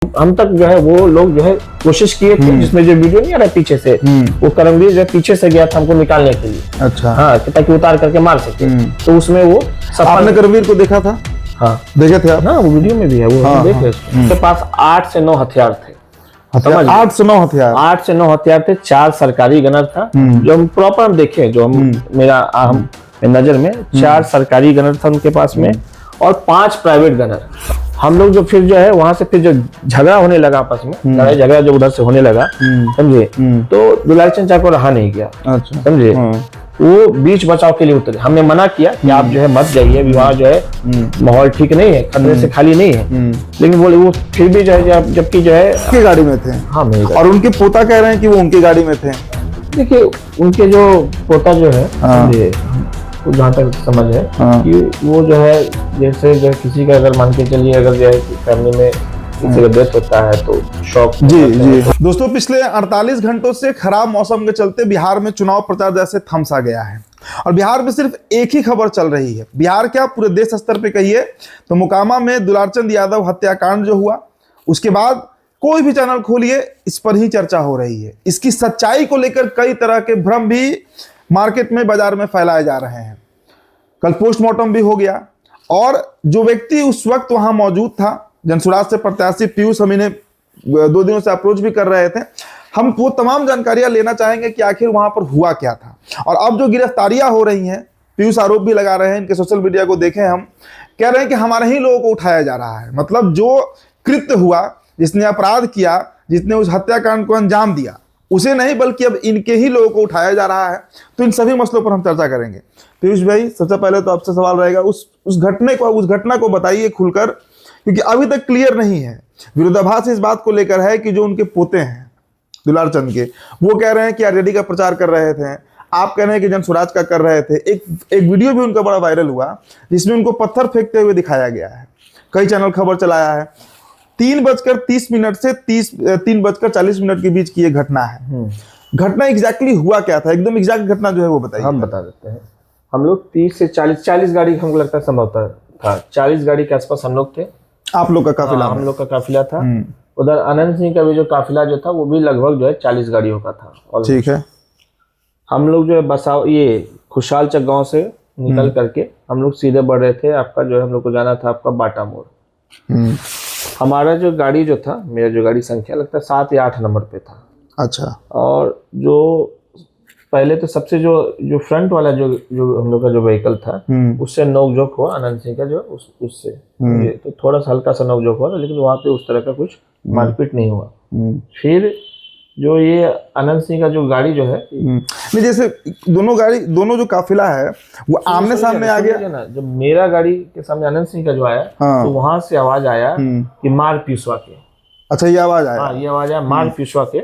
हम तक जो है वो लोग जो है कोशिश किए थे, जिसमें जो वीडियो नहीं आ रहा है पीछे से, वो करमवीर जो है पीछे से गया था हमको निकालने के लिए। अच्छा। हाँ, ताकि उतार करके मार सके। तो उसमें वो आपने करमवीर को देखा था? हाँ देखे थे आप? हाँ, वो वीडियो में भी है, वो हाँ, देखे। उसके पास 8 से 9 हथियार थे। 8 से 9 हथियार? 8 से 9 हथियार थे। 4 सरकारी गनर था, जो हम प्रॉपर हम देखे, जो हम हम नजर में 4 सरकारी गनर था उनके पास में, और 5 प्राइवेट गनर। हम लोग जो फिर जो है वहां से फिर जो झगड़ा होने लगा आपस में, लड़ाई झगड़ा जो उधर से होने लगा, समझे, तो दुलारी चंद चाचा को रहा नहीं गया। अच्छा। समझे, वो बीच बचाव के लिए उतरे। हमने मना किया कि आप जो है मत जाइए, विवाह जो है माहौल ठीक नहीं है, खतरे से खाली नहीं है, लेकिन बोले वो फिर भी जो है, जबकि जो है उनकी गाड़ी में थे। हाँ, मेरी गाड़ी। और उनके पोता कह रहे हैं कि वो उनकी गाड़ी में थे। देखिए, उनके जो पोता जो है, समझे, जहाँ तक समझ है कि वो जो है, जैसे जो किसी का अगर मान के चलिए, अगर जो है फैमिली में किसी का डेथ होता है तो शौक। जी। दोस्तों, पिछले 48 घंटों से खराब मौसम के चलते बिहार में चुनाव प्रचार जैसे थमसा गया है, और बिहार में सिर्फ एक ही खबर चल रही है। बिहार क्या, पूरे देश स्तर पे कहिए तो मोकामा में दुलारचंद यादव हत्याकांड जो हुआ, उसके बाद कोई भी चैनल खोलिए इस पर ही चर्चा हो रही है। इसकी सच्चाई को लेकर कई तरह के भ्रम भी मार्केट में, बाजार में फैलाए जा रहे हैं। कल पोस्टमार्टम भी हो गया, और जो व्यक्ति उस वक्त वहां मौजूद था, जनसुराज से प्रत्याशी पीयूष, हम इन्हें 2 दिनों से अप्रोच भी कर रहे थे। हम वो तमाम जानकारियां लेना चाहेंगे कि आखिर वहां पर हुआ क्या था। और अब जो गिरफ्तारियां हो रही हैं, पीयूष आरोप भी लगा रहे हैं, इनके सोशल मीडिया को देखें, हम कह रहे हैं कि हमारे ही लोगों को उठाया जा रहा है। मतलब जो कृत्य हुआ, जिसने अपराध किया, जिसने उस हत्याकांड को अंजाम दिया, उसे नहीं, बल्कि अब इनके ही लोगों को उठाया जा रहा है। तो इन सभी मसलों पर हम चर्चा करेंगे। पीयूष भाई, सबसे पहले तो आपसे सवाल रहेगा, उस घटना को बताइए खुलकर, क्योंकि अभी तक क्लियर नहीं है। विरोधाभास इस बात को लेकर है कि जो उनके पोते हैं दुलारचंद के, वो कह रहे हैं कि आरजेडी का प्रचार कर रहे थे, आप कह रहे हैं कि जनसुराज का कर रहे थे। एक वीडियो भी उनका बड़ा वायरल हुआ, जिसमें उनको पत्थर फेंकते हुए दिखाया गया है। कई चैनल खबर चलाया है। 3:30 से 3:40 के बीच की ये घटना है। घटना एग्जैक्टली हुआ क्या था? एकदम एग्जैक्ट घटना जो है वो बताइए। हम बता देते हैं। हम लोग 30 से 40 गाड़ी, हमको लगता है संभवतः था 40 गाड़ी के आसपास हम लोग थे। आप लोग का काफिला? हम लोग का काफिला था। उधर अनंत सिंह का भी जो काफिला जो था, वो भी लगभग जो है 40 गाड़ियों का था। ठीक है। हम लोग जो है बसाव, ये खुशहाल चक गांव से निकल करके हम लोग सीधे बढ़ रहे थे। आपका जो है हम लोग को जाना था आपका बाटा मोड़। हमारा जो गाड़ी जो था, मेरा जो गाड़ी संख्या लगता है 7 या 8 नंबर पे था। अच्छा। और जो पहले तो सबसे जो फ्रंट वाला जो हम लोग का जो व्हीकल था, उससे नोकझोंक हुआ अनंत सिंह का, जो उससे तो थोड़ा सा हल्का सा नोकझोंक हुआ, लेकिन वहां पे उस तरह का कुछ मारपीट नहीं हुआ। फिर जो ये अनंत सिंह का जो गाड़ी जो है, नहीं, जैसे दोनों जो काफिला है वो आमने सामने आ गया ना। जब मेरा गाड़ी के सामने अनंत सिंह का जो आया, तो वहां से आवाज आया कि मार पिसवा के। अच्छा, ये आवाज आया? हाँ, ये आवाज आया मार पिसवा के,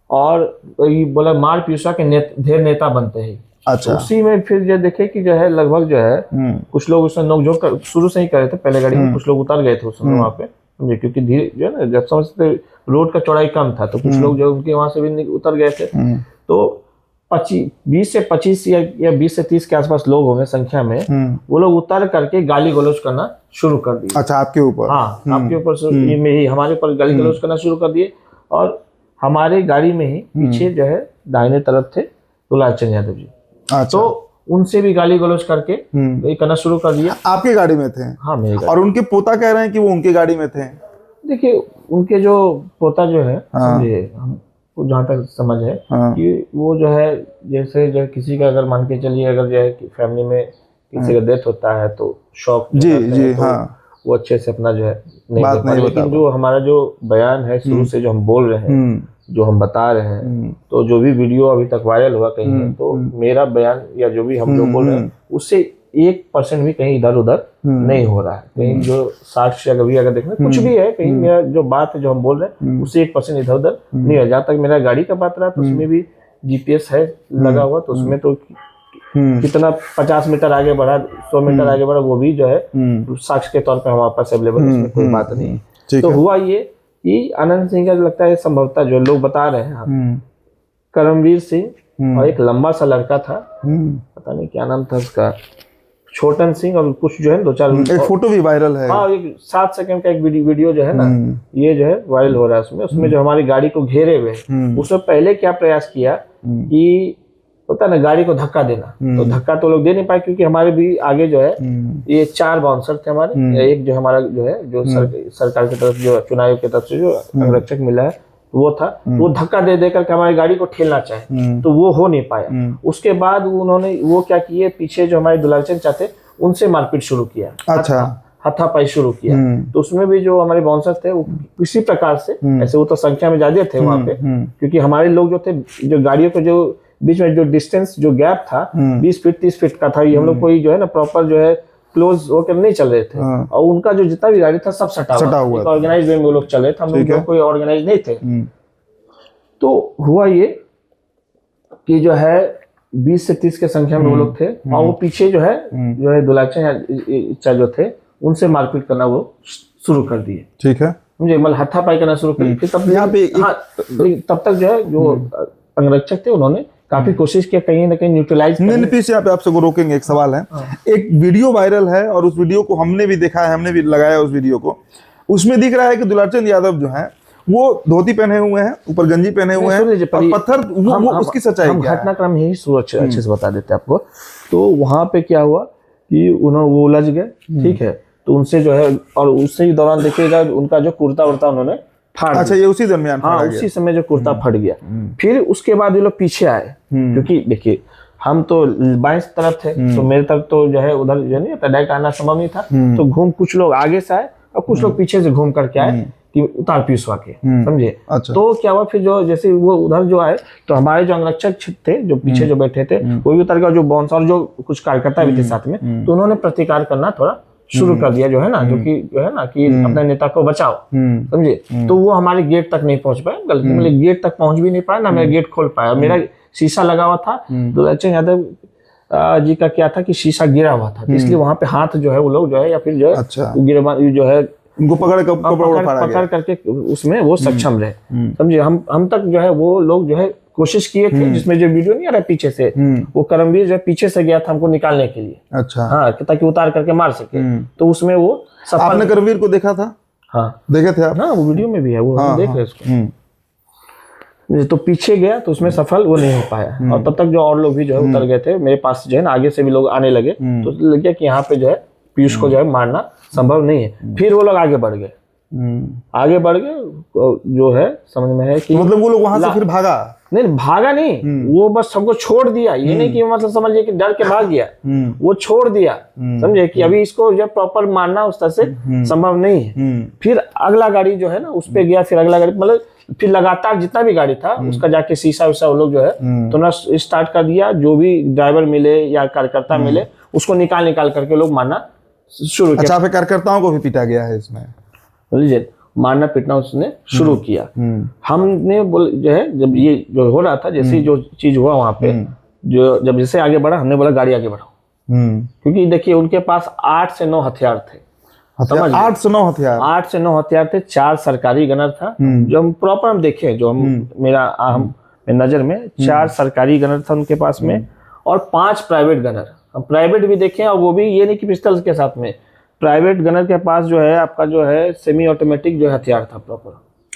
और ये बोला मार पिसवा के ढेर नेता बनते हैं। अच्छा। तो उसी में फिर जो देखे कि जो है लगभग जो है कुछ लोग उसमें नोकझोंक शुरू से ही कर रहे थे। पहले गाड़ी में कुछ लोग उतर गए थे उस समय वहाँ पे, समझे, क्योंकि धीरे जो है ना, जब समझते रोड का चौड़ाई कम था, तो कुछ लोग जो उनके वहां से भी उतर गए थे। तो 20 से 25 या 20 से 30 के आसपास लोग होंगे संख्या में। वो लोग उतर करके गाली गलौज करना शुरू कर दिए। अच्छा, आपके ऊपर? हाँ, आपके ऊपर, हमारे ऊपर गाली गलौज करना शुरू कर दिए। और हमारे गाड़ी में ही पीछे जो है दाहिने तरफ थे दुलारचंद यादव जी। अच्छा। तो उनसे भी गाली गलौज करके ये करना शुरू कर दिया। आपकी गाड़ी में थे? हाँ, मेरी गाड़ी। और उनके पोता कह रहे हैं कि वो उनकी गाड़ी में थे। देखिए, उनके जो पोता जो है, हमको जहाँ तक समझ है कि वो जो है, जैसे जो किसी का अगर मान के चलिए, अगर जो है फैमिली में किसी का डेथ होता है तो शौक। जी। हाँ, वो अच्छे से अपना जो है नहीं कर पाते। लेकिन जो हमारा जो बयान है शुरू से, जो हम बोल रहे हैं, जो हम बता रहे हैं, तो जो भी वीडियो अभी तक वायरल हुआ कहीं, तो मेरा बयान या जो भी हम लोग बोल रहे हैं, उससे 1% भी कहीं इधर उधर नहीं हो रहा है। कहीं जो साक्ष्य अगर देखना कुछ भी है, कहीं मेरा जो बात है जो हम बोल रहे हैं, उससे 1% इधर उधर नहीं है। जहाँ तक मेरा गाड़ी का बात रहा, तो उसमें भी जीपीएस है लगा हुआ, तो उसमें तो कितना 50 मीटर आगे बढ़ा, 100 मीटर आगे बढ़ा, वो भी जो है साक्ष्य के तौर पे हमारे पास अवेलेबल, उसमें कोई बात नहीं। तो हुआ ये कि अनंत सिंह का लगता है संभवतः जो लोग बता रहे हैं, करमवीर सिंह और एक लंबा सा लड़का था, पता नहीं क्या नाम था उसका, छोटन सिंह और कुछ जो है 2-4 एक फोटो भी वायरल है। हाँ, एक 7 सेकंड का एक वीडियो जो है ना, ये जो है वायरल हो रहा है। उसमें जो हमारी गाड़ी को घेरे हुए, उसमें पहले क्या प्रयास किया कि होता है ना गाड़ी को धक्का देना, तो धक्का तो लोग दे नहीं पाए क्योंकि हमारे भी आगे जो है ये 4 बाउंसर थे हमारे। एक जो हमारा जो है जो सरकार की तरफ जो चुनाव आयोग की तरफ से जो अंगरक्षक मिला है वो था, वो धक्का दे देकर के हमारी गाड़ी को ठेलना चाहे, तो वो हो नहीं पाया। उसके बाद उन्होंने वो क्या किए, पीछे जो हमारे दुलालचंद चाचा थे उनसे मारपीट शुरू किया। अच्छा, हाथापाई शुरू किया। तो उसमें भी जो हमारे बाउंसर थे वो किसी प्रकार से, ऐसे वो तो संख्या में ज्यादा थे वहां पे, क्योंकि हमारे लोग जो थे, जो गाड़ियों के जो बीच में जो डिस्टेंस जो गैप था 20 फीट 30 फीट का था, ये हम लोग कोई जो है ना प्रॉपर जो है क्लोज होकर नहीं चल रहे थे। और उनका जो जितना भी गाड़ी था सब सटा हुआ, ऑर्गेनाइज वे में वो लोग चल रहे थे, हम लोग कोई ऑर्गेनाइज नहीं थे। तो हुआ ये कि जो है 20 से 30 के संख्या में वो लोग थे, और वो पीछे जो है दुलालचंद जो थे उनसे मारपीट करना वो शुरू कर दिए। ठीक है, मुझे मतलब हाथापाई करना शुरू कर दिए। तब यहाँ पे तब तक जो है जो अंगरक्षक थे उन्होंने काफी कोशिश किया कहीं ना कहीं न्यूट्रलाइज करने। यहाँ पे आपसे रोकेंगे, एक सवाल है। एक वीडियो वायरल है और उस वीडियो को हमने भी देखा है, हमने भी लगाया उस वीडियो को। उसमें दिख रहा है कि दुलालचंद यादव जो है वो धोती पहने हुए हैं, ऊपर गंजी पहने हुए हैं, और पत्थर वो उसकी सच्चाई क्या है? घटनाक्रम यही शुरू अच्छे से बता देते हैं आपको। तो वहां पे क्या हुआ कि उन्होंने वो उलझ गए, ठीक है, तो उनसे जो है, और उसी दौरान देखिएगा उनका जो कुर्ता उर्ता उन्होंने फाड़। अच्छा, ये उसी दरमियान? हाँ, उसी समय जो कुर्ता फट गया। फिर उसके बाद ये लोग पीछे आए, क्योंकि देखिए हम तो बाएं तरफ थे, तो मेरे तरफ तो जो है उधर जो नहीं डायरेक्ट आना संभव नहीं था, तो घूम कुछ लोग आगे से आए और कुछ लोग पीछे से घूम करके आए कि उतार पीसवा के, समझे। अच्छा। तो क्या हुआ फिर जो जैसे वो उधर जो आए, तो हमारे जो अंगरक्षक थे जो पीछे जो बैठे थे वो भी उतर गया, जो बाउंसर और जो कुछ कार्यकर्ता भी थे साथ में, तो उन्होंने प्रतिकार करना थोड़ा शुरू कर दिया, जो है ना, जो कि जो है ना कि अपने नेता को बचाओ, समझे। तो वो हमारे गेट तक नहीं पहुंच पाए, गलती मतलब गेट तक पहुंच भी नहीं पाया ना, मेरा गेट खोल पाया। मेरा शीशा लगा हुआ था, दुलालचंद यादव जी का क्या था कि शीशा गिरा हुआ था, तो इसलिए वहां पे हाथ जो है वो लोग जो है या फिर जो है गिरवा जो है उनको पकड़ करके उसमें वो सक्षम रहे, समझे। हम तक जो है वो लोग जो है कोशिश किए थे, जिसमें जो वीडियो नहीं आ रहा है पीछे से, वो करमवीर जो है पीछे से गया था हमको निकालने के लिए। अच्छा। हाँ, ताकि उतार करके मार सके। तो उसमें वो आपने करमवीर को देखा था? हाँ, देखे थे आप? हाँ, वो वीडियो में भी है, वो देख रहे उसको। तो पीछे गया तो उसमें सफल वो नहीं हो पाया, और तब तक जो और लोग भी जो है उतर गए थे मेरे पास, जो है ना आगे से भी लोग आने लगे, तो लग गया कि यहाँ पे जो है पीयूष को जो है मारना संभव नहीं है। फिर वो लोग आगे बढ़ गए, जो है समझ में है कि मतलब वो लोग वहां से फिर भागा नहीं, भागा नहीं, वो बस सबको छोड़ दिया। ये नहीं कि मतलब समझिए कि डर के भाग गया, वो छोड़ दिया, समझे कि अभी इसको जो प्रॉपर मारना उस तरह से संभव नहीं है। फिर अगला गाड़ी जो है ना उस पे गया, फिर अगला गाड़ी मतलब फिर लगातार जितना भी गाड़ी था उसका जाके शीशा उसा वो लोग जो है तो ना स्टार्ट कर दिया। जो भी ड्राइवर मिले या कार्यकर्ता मिले उसको निकाल करके लोग मारना शुरू किया। अच्छा, फिर कार्यकर्ताओं को भी पीटा गया है इसमें? लीजिए, मारना पीटना उसने शुरू किया। हमने जो है जब ये जो हो रहा था, जैसे जो चीज हुआ वहां पे, जो जब जैसे आगे बढ़ा, हमने बोला गाड़ी आगे बढ़ाओ, क्योंकि देखिए उनके पास 8 से 9 हथियार थे। 8 से 9 हथियार? 8 से 9 हथियार थे। 4 सरकारी गनर था, जो हम प्रॉपर हम देखे, जो हम मेरा नजर में 4 सरकारी गनर था उनके पास में, और 5 प्राइवेट गनर। हम प्राइवेट भी देखे, और वो भी ये नहीं कि पिस्टल के साथ में, प्राइवेट गनर के पास जो है आपका जो है सेमी ऑटोमेटिक जो हथियार था प्रॉपर।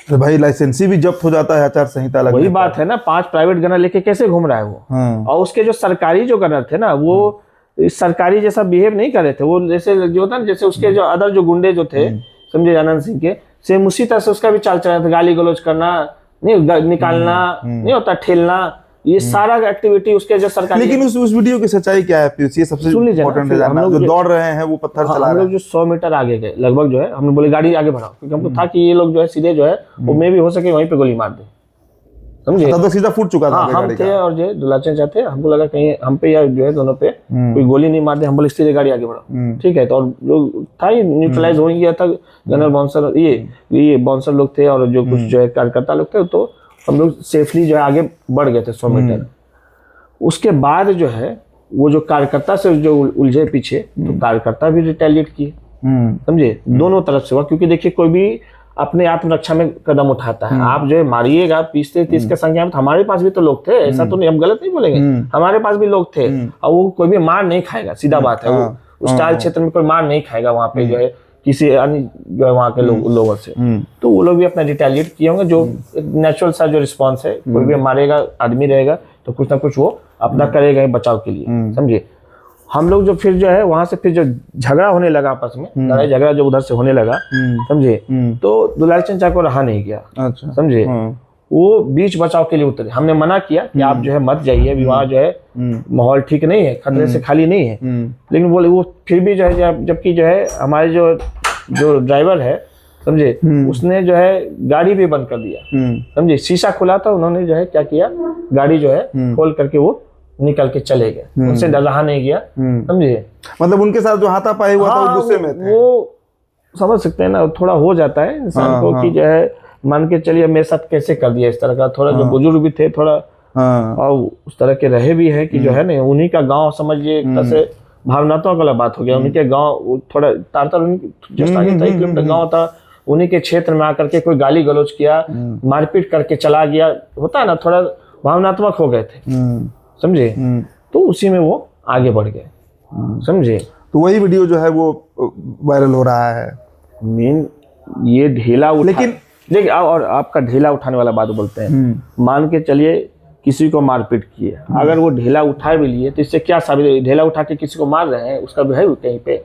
तो भाई लाइसेंसी भी जब्त हो जाता है आचार संहिता लगने। वही बात है ना, 5 प्राइवेट गनर लेके कैसे घूम रहा है वो। और उसके जो सरकारी जो गनर थे ना, वो सरकारी जैसा बिहेव नहीं कर रहे थे। वो जैसे जो होता ना, जैसे उसके जो अदर जो गुंडे जो थे, समझे, आनंद सिंह के, सेम उसी तरह से उसका भी चाल चल रहा था। गाली गलौज करना नहीं, निकालना नहीं होता, ठेलना, ये सारा एक्टिविटी उसके जो सरकारी। लेकिन उस वीडियो की सच्चाई क्या है? ये सबसे इम्पोर्टेंट है जानना। जो दौड़ रहे हैं वो पत्थर चला रहे हैं। हम लोग जो 100 मीटर आगे गए लगभग जो है, हमने बोले गाड़ी आगे बढ़ाओ, क्योंकि हमको था कि ये लोग जो है सीधे जो है वो में भी हो सके वहीं पे गोली मार दे, समझे। तब तो सीधा फूट चुका था। हम थे और जो दुलालचंद चाहते, हमको लगा कहीं हम पे या जो है दोनों पे कोई गोली नहीं मार दे। हम बोले सीधे गाड़ी आगे बढ़ाओ, ठीक है। तो और जो था ये न्यूट्रलाइज हो गया था। गनर बाउंसर ये बाउंसर लोग थे, और जो कुछ जो है कार्यकर्ता लोग थे, तो हम लोग सेफली जो है आगे बढ़ गए थे 100 मीटर। उसके बाद जो है वो जो कार्यकर्ता से जो उलझे पीछे, तो कार्यकर्ता भी रिटेलिएट किए, समझे। दोनों तरफ से हुआ, क्योंकि देखिए कोई भी अपने आत्मरक्षा में कदम उठाता है। आप जो है मारिएगा 20 से 30 के संख्या में, तो हमारे पास भी तो लोग थे, ऐसा तो नहीं, हम गलत नहीं बोलेंगे, हमारे पास भी लोग थे, और वो कोई भी मार नहीं खाएगा, सीधा बात है। उस टाल क्षेत्र में कोई मार नहीं खाएगा वहाँ पे जो है किसी अन्य जो है वहाँ के लोगों से। तो वो लोग भी अपना रिटेलिएट किए होंगे, जो नेचुरल सा जो रिस्पॉन्स है, कोई भी मारेगा आदमी रहेगा तो कुछ ना कुछ वो अपना करेगा ही बचाव के लिए, समझे। हम लोग जो फिर जो है वहां से फिर जो झगड़ा होने लगा आपस में, लड़ाई झगड़ा जो उधर से होने लगा, समझे, तो दुलाल चंद चाचा को रहा नहीं गया, समझे, वो बीच बचाव के लिए उतरे। हमने मना किया कि आप जो है मत जाइए, विवाह जो है माहौल ठीक नहीं है, खतरे से खाली नहीं है, लेकिन बोले वो फिर भी जो है, जबकि जो है हमारे जो ड्राइवर है, समझे, उसने जो है गाड़ी भी बंद कर दिया, समझे, शीशा खुला था, उन्होंने जो है क्या किया, गाड़ी जो है खोल करके वो निकल के चले गए, उनसे डर रहा नहीं गया, समझे। मतलब उनके साथ जो हाथापाई हुआ था वो गुस्से में थे। वो समझ सकते हैं ना, थोड़ा हो जाता है इंसान को कि जो है मान के चलिए मेरे साथ कैसे कर दिया इस तरह का। थोड़ा जो बुजुर्ग भी थे थोड़ा और उस तरह के रहे भी है कि जो है ना, उन्हीं का गांव समझिए, एक तरह से भावनात्मक वाला बात हो गया। उन्हीं के गांव थोड़ा तारतर जस्ट आगे 3 किलोमीटर गाँव था, उन्हीं के क्षेत्र में आकर के कोई गाली गलौज किया, मारपीट करके चला गया, होता है ना, थोड़ा भावनात्मक हो गए थे, समझे। तो उसी में वो आगे बढ़ गए, समझे। तो वही वीडियो जो है वो वायरल हो रहा है। मेन ये ढेला लेकिन देखिए, और आपका ढेला उठाने वाला बात बोलते हैं, मान के चलिए किसी को मारपीट किए, अगर वो ढेला उठा भी लिए तो इससे क्या साबित, ढेला उठा के किसी को मार रहे हैं, उसका भी है कहीं पे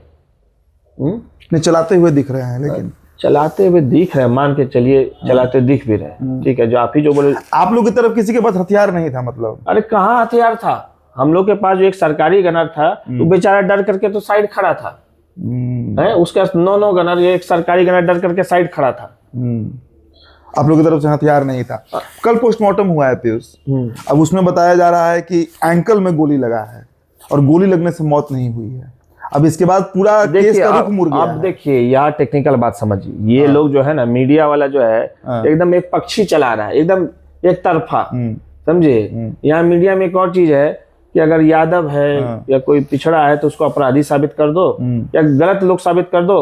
नहीं, चलाते हुए दिख रहे हैं, लेकिन चलाते हुए दिख रहे हैं, मान के चलिए चलाते दिख भी रहे हैं, ठीक है। जो आप ही जो बोले, आप लोग की तरफ किसी के पास हथियार नहीं था, मतलब? अरे कहाँ हथियार था, हम लोग के पास जो एक सरकारी गनर था, वो बेचारा डर करके तो साइड खड़ा था, है उसके पास 9 गनर, ये एक सरकारी गनर डर करके साइड खड़ा था। आप लोग की तरफ से हथियार नहीं था। कल पोस्टमार्टम हुआ है पीयूष, अब उसमें बताया जा रहा है कि एंकल में गोली लगा है और गोली लगने से मौत नहीं हुई है। अब इसके बाद पूरा केस का रुख मुड़ गया। अब देखिए, यहाँ टेक्निकल बात समझिए, ये लोग जो है ना, मीडिया वाला जो है एकदम एक पक्षी चला रहा है, एकदम एक तरफा, समझे। यहाँ मीडिया में एक और चीज है कि अगर यादव है या कोई पिछड़ा है तो उसको अपराधी साबित कर दो या गलत लोग साबित कर दो,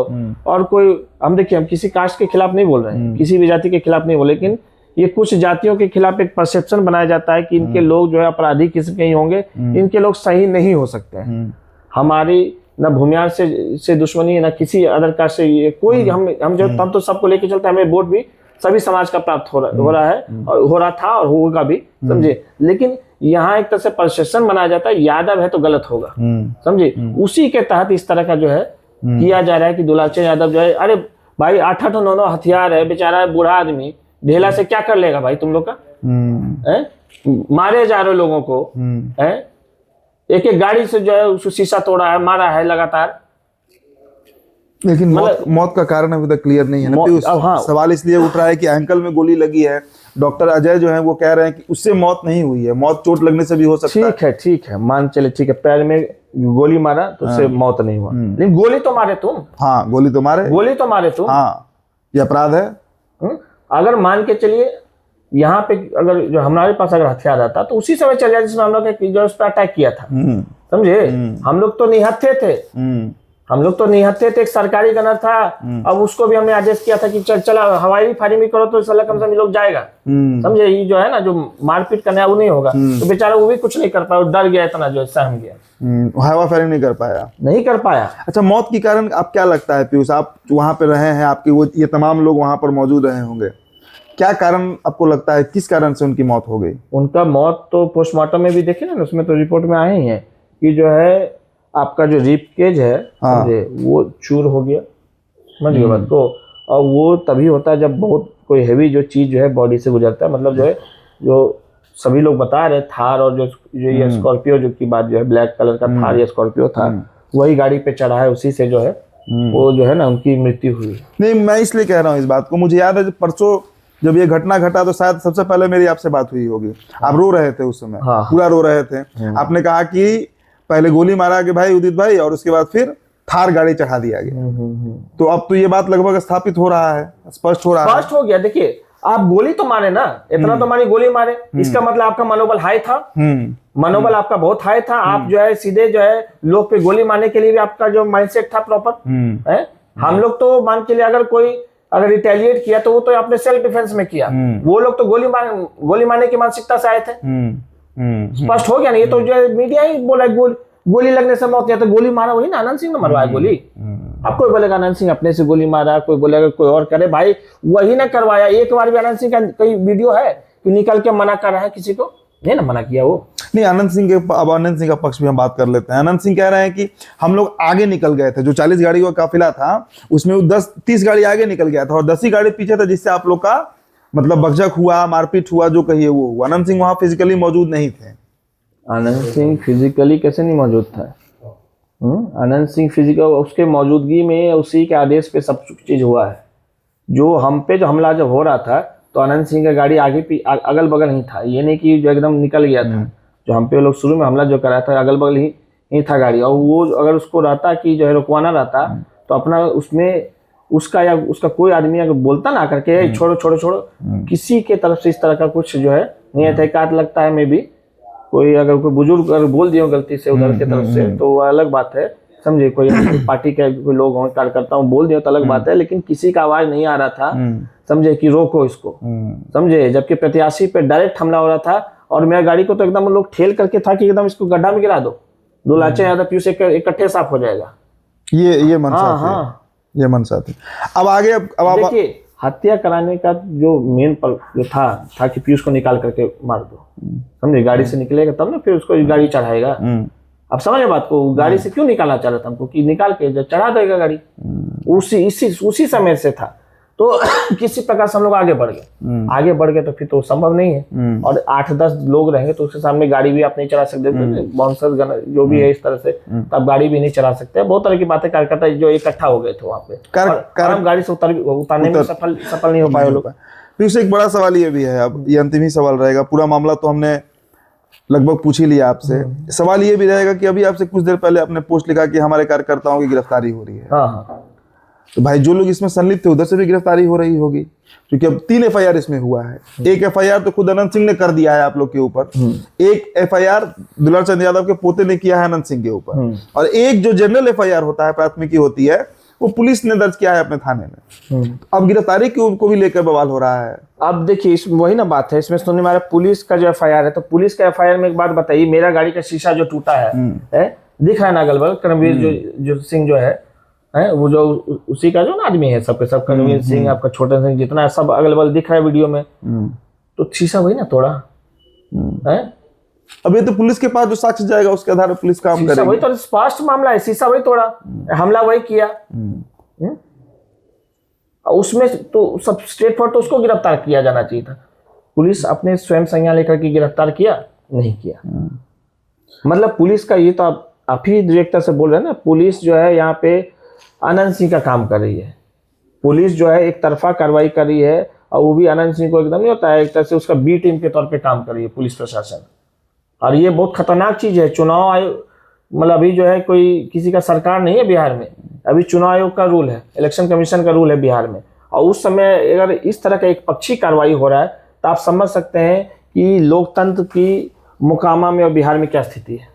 और कोई, हम देखिए, हम किसी कास्ट के खिलाफ नहीं बोल रहे हैं, किसी भी जाति के खिलाफ नहीं बोल, लेकिन ये कुछ जातियों के खिलाफ एक परसेप्शन बनाया जाता है कि इनके लोग जो है अपराधी किसी के ही होंगे, इनके लोग सही नहीं हो सकते हैं। हमारी न भूमियार से दुश्मनी है, न किसी अदर कास्ट से, ये कोई हम तो सबको लेके चलते हैं, हमें वोट भी सभी समाज का प्राप्त हो रहा है और हो रहा था और होगा भी, समझे। लेकिन यहाँ एक तरह से परसेप्शन बनाया जाता है, यादव है तो गलत होगा, समझे। उसी के तहत इस तरह का जो है किया जा रहा है कि दुलाल चंद यादव जो है, अरे भाई 8-8 9 हथियार है, बेचारा बूढ़ा आदमी, ढेला से क्या कर लेगा भाई तुम लोग का, मारे जा रहे लोगों को, एक गाड़ी से जो है उसको शीशा तोड़ा है, मारा है लगातार। लेकिन मौत का कारण अभी तक क्लियर नहीं है ना। हाँ, सवाल इसलिए उठ रहा है कि एंकल में गोली लगी है, डॉक्टर अजय जो है वो कह रहे हैं कि उससे मौत नहीं हुई है, मौत चोट लगने से भी हो सकता है। ठीक है, मान चले, ठीक है, पैर में गोली मारा तो उससे मौत नहीं हुआ, लेकिन गोली तो मारे तुम। हाँ, गोली तो मारे तुम। हाँ, ये अपराध है। अगर मान के चलिए यहाँ पे अगर जो हमारे पास अगर हथियार आता तो उसी समय चल जाए जिसमें हम लोग जो उस पर अटैक किया था, समझे। हम लोग तो निहत्थे थे, एक सरकारी गनर था, अब उसको भी हमने आदेश किया था कि चला हवाई फायरिंग भी करो तो साला कम से कम लोग जाएगा, समझे। ये जो है ना, जो मारपीट करने वो नहीं होगा, तो बेचारा वो भी कुछ नहीं कर पाया, डर गया इतना, जो सहम गया, हवा फायरिंग नहीं कर पाया। अच्छा, मौत के कारण आप क्या लगता है पीयूष, आप वहां पे रहे हैं, आपके वो ये तमाम लोग वहां पर मौजूद रहे होंगे, क्या कारण आपको लगता है, किस कारण से उनकी मौत हो गई? उनका मौत तो पोस्टमार्टम में भी देखे ना, उसमें तो रिपोर्ट में आए ही है कि जो है आपका जो रिप केज है, वो चूर हो गया, समझ गए बात को। और वो तभी होता है जब बहुत कोई हैवी जो चीज जो है बॉडी से गुजरता है, मतलब जो है, जो सभी लोग बता रहे, थार और जो ये स्कॉर्पियो जो की बात जो है, ब्लैक कलर का थार या स्कॉर्पियो था, वही गाड़ी पे चढ़ा है, उसी से जो है वो जो है ना उनकी मृत्यु हुई। नहीं, मैं इसलिए कह रहा हूँ इस बात को, मुझे याद है परसों जब ये घटना घटा तो शायद सबसे पहले मेरी आपसे बात हुई होगी, आप रो रहे थे उस समय, पूरा रो रहे थे। आपने कहा कि पहले गोली मारा कि भाई उदित भाई, और उसके बाद फिर थार गाड़ी चढ़ा दिया गया। तो अब तो ये बात लगभग स्थापित हो रहा है, स्पष्ट हो गया। देखिए, आप गोली तो मारे ना, इतना तो मारी गोली मारे, इसका मतलब आपका मनोबल हाई था, मनोबल आपका बहुत हाई था। आप जो है सीधे जो है लोग पे गोली मारने के लिए भी आपका जो माइंडसेट था प्रॉपर है। हम लोग तो मान के लिए अगर रिटेलिएट किया तो वो तो आपने सेल्फ डिफेंस में किया, वो लोग तो गोली मारने की मानसिकता से आए थे। स्पष्ट हो गया ना, ये तो जो मीडिया ही बोला गोली लगने से मौत, या तो गोली मारा वही ना, आनंद सिंह ने मरवाया गोली। अब कोई बोलेगा आनंद सिंह अपने से गोली मारा, कोई बोलेगा कोई और करे, भाई वही ना करवाया। एक बार भी आनंद सिंह का कोई वीडियो है कि निकल के मना कर रहा है किसी को? नहीं ना मना किया वो। नहीं, आनंद सिंह के, अब आनंद सिंह का पक्ष भी हम बात कर लेते हैं। आनंद सिंह कह रहे हैं कि हम लोग आगे निकल गए थे, जो 40 गाड़ी का काफिला था उसमें 10-30 गाड़ी आगे निकल गया था और 10 ही गाड़ी पीछे था, जिससे आप लोग का मतलब बकझक हुआ, मारपीट हुआ, जो कहिए वो हुआ। आनंद सिंह वहां फिजिकली मौजूद नहीं थे। आनंद सिंह फिजिकली कैसे नहीं मौजूद था? आनंद सिंह फिजिकल, उसके मौजूदगी में, उसी के आदेश पे सब चीज हुआ है। जो हम पे जो हमला जब हो रहा था तो आनंद सिंह का गाड़ी आगे अगल बगल ही था, ये नहीं कि जो एकदम निकल गया था। जो हम पे लोग शुरू में हमला जो कराया था अगल बगल ही था गाड़ी, और वो अगर उसको रहता कि जो है रुकवाना रहता तो अपना उसमें उसका या उसका कोई आदमी अगर बोलता ना करके छोड़ो छोड़ो छोड़ो, किसी के तरफ से इस तरह का कुछ जो है नहीं था। काट लगता है, मे भी कोई अगर कोई बुजुर्ग अगर बोल दिए गलती से उधर की तरफ से तो वो अलग बात है, समझे। कोई पार्टी के कोई लोग हों, कार्यकर्ता हों, बोल दिए तो अलग बात है, लेकिन किसी का आवाज नहीं आ रहा था, समझे, कि रोको इसको, समझे। जबकि प्रत्याशी पे डायरेक्ट हमला हो रहा था और मेरा गाड़ी को तो एकदम लोग ठेल करके था कि एकदम इसको गड्ढा में गिरा दो, 2 लाचे यादव पीयूष इकट्ठे साफ हो जाएगा। ये मनसा थी, ये मनसा थी। अब आगे अब देखिए, हत्या कराने का जो मेन जो था कि पीयूष को निकाल करके मार दो, समझे। गाड़ी से निकलेगा तब ना फिर उसको गाड़ी चढ़ाएगा। अब समझे बात को, गाड़ी से क्यों निकालना चाह रहा था हमको कि निकाल के चढ़ा देगा गाड़ी, उसी समय से था। तो किसी प्रकार से हम लोग आगे बढ़ गए तो फिर तो संभव नहीं है। और 8-10 लोग रहेंगे तो उसके सामने गाड़ी भी आप नहीं चला सकते, बाउंसर जो भी है इस तरह से, तब गाड़ी भी नहीं चला सकते। बहुत तरह की बातें कार्यकर्ता जो इकट्ठा हो गए थे वहाँ पे, और गाड़ी से उतारने में सफल नहीं हो पाए वो लोग। फिर उससे एक बड़ा सवाल ये भी है, अब ये अंतिम ही सवाल रहेगा, पूरा मामला तो हमने लगभग पूछ ही लिया आपसे। सवाल ये भी रहेगा कि अभी आपसे कुछ देर पहले आपने पोस्ट लिखा कि हमारे कार्यकर्ताओं की गिरफ्तारी हो रही है। हाँ। तो भाई जो लोग इसमें संलिप्त थे उधर से भी गिरफ्तारी हो रही होगी, क्योंकि अब 3 FIR इसमें हुआ है। एक FIR तो खुद अनंत सिंह ने कर दिया है आप लोग के ऊपर, एक FIR दुलार चंद यादव के पोते ने किया है अनंत सिंह के ऊपर, और एक जो जनरल FIR होता है, प्राथमिकी होती है, वो पुलिस ने दर्ज किया है अपने थाने में। अब गिरफ्तारी को भी लेकर बवाल हो रहा है। अब देखिए, वही ना बात है, इसमें सुनने में पुलिस का जो FIR है, तो पुलिस का FIR में एक बात बताइए, मेरा गाड़ी का शीशा जो टूटा है दिख रहा है ना अगल बगल, कर्मवीर जो सिंह जो है वो जो उसी का जो ना आदमी है, सबके सब कर्मवीर सिंह, आपका छोटा सिंह, जितना सब अगल बगल दिख रहा है वीडियो में, तो शीशा वही ना तोड़ा है। अब ये तो पुलिस के पास जो साक्ष्य जाएगा उसके आधार पर पुलिस काम करेगी। वही तो स्पष्ट मामला है, शीशा वही तोड़ा, हमला वही किया। उसमें तो सब स्ट्रेट फॉरवर्ड, तो उसको गिरफ्तार किया जाना चाहिए था। पुलिस अपने स्वयं संज्ञान लेकर के गिरफ्तार किया नहीं किया। मतलब पुलिस का ये तो आप ही डायरेक्टर से बोल रहे हैं ना, पुलिस जो है यहाँ पे आनंद सिंह का काम कर रही है। पुलिस जो है एक तरफा कार्रवाई कर रही है, और वो भी आनंद सिंह को एकदम नहीं होता है, एक तरह से उसका बी टीम के तौर पे काम कर रही है पुलिस प्रशासन। और ये बहुत खतरनाक चीज है। चुनाव आयोग, मतलब अभी जो है कोई किसी का सरकार नहीं है बिहार में, अभी चुनाव आयोग का रूल है, इलेक्शन कमीशन का रूल है बिहार में। और उस समय अगर इस तरह का एक पक्षी कार्रवाई हो रहा है तो आप समझ सकते हैं कि लोकतंत्र की मुकामा में और बिहार में क्या स्थिति है।